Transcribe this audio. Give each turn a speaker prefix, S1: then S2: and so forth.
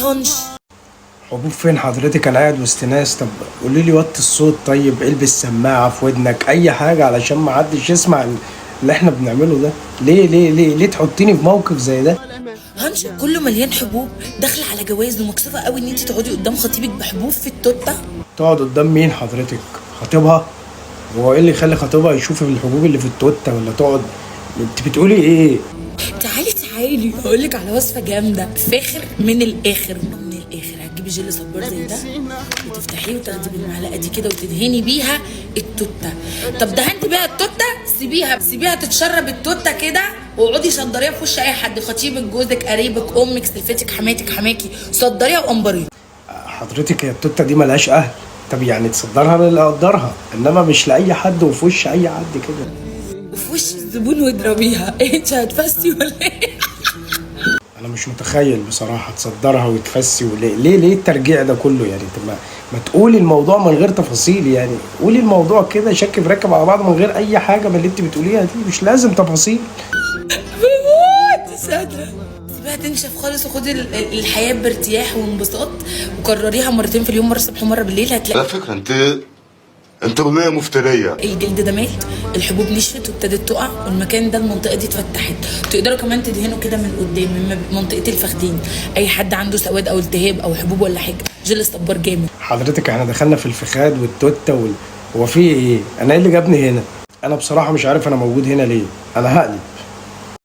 S1: هنش.
S2: حبوب فين حضرتك؟ انا قاعد وسط ناس. طب قولي لي وطي الصوت، طيب البس سماعه في ودنك، اي حاجه علشان ما حدش يسمع اللي احنا بنعمله ده. ليه تحطيني في موقف زي ده؟
S1: هنش كله مليان حبوب، داخله على جواز ومكسوفه قوي ان انت تقعدي قدام خطيبك بحبوب في التوته.
S2: تقعد قدام مين حضرتك؟ خطيبها؟ هو ايه اللي يخلي خطيبها يشوف الحبوب اللي في التوته ولا تقعد؟ انت بتقولي ايه؟
S1: تعالي هقولك على وصفه جامده فاخر من الاخر. هتجيبي جل صبار زي ده وتفتحيه وتاخدي بالمعلقه دي كده وتدهني بيها التوته. طب دهنتي بيها التوته، سيبيها تتشرب التوته كده، واقعدي صدريها في وش اي حد، خطيبك، جوزك، قريبك، امك، سلفتك، حماتك، حماكي، صدريها وقنبريها.
S2: حضرتك هي التوته دي ملهاش اهل. طب يعني تصدرها للي قدرها، انما مش لاي حد وفي وش اي حد كده.
S1: وفي وش الزبون واضربيها. ايه انت هتفسي ولا ايه؟
S2: انا مش متخيل بصراحه تصدرها وتفسي ليه الترجيع ده كله يعني؟ انت ما تقولي الموضوع من غير تفاصيل يعني. قولي الموضوع كده شك بركب على بعض من غير اي حاجه من اللي انت بتقوليها دي، مش لازم تفاصيل.
S1: بموت سادة. سيبيها تنشف خالص وخدي الحياه بارتياح وانبساط، وكرريها مرتين في اليوم، مره الصبح ومره بالليل، هتلاقي
S3: على فكره انت اغنيه مفتريه.
S1: الجلد ده مات، الحبوب نشفت وابتدت تقع، والمكان ده المنطقه دي اتفتحت. تقدروا كمان تدهنوا كده من قدام من منطقه الفخدين، اي حد عنده سواد او التهاب او حبوب ولا حاجه، جل صبار جامد.
S2: حضرتك احنا دخلنا في الفخاد والتوته هو في ايه؟ انا ايه اللي جابني هنا؟ انا بصراحه مش عارف انا موجود هنا ليه. انا هقلب.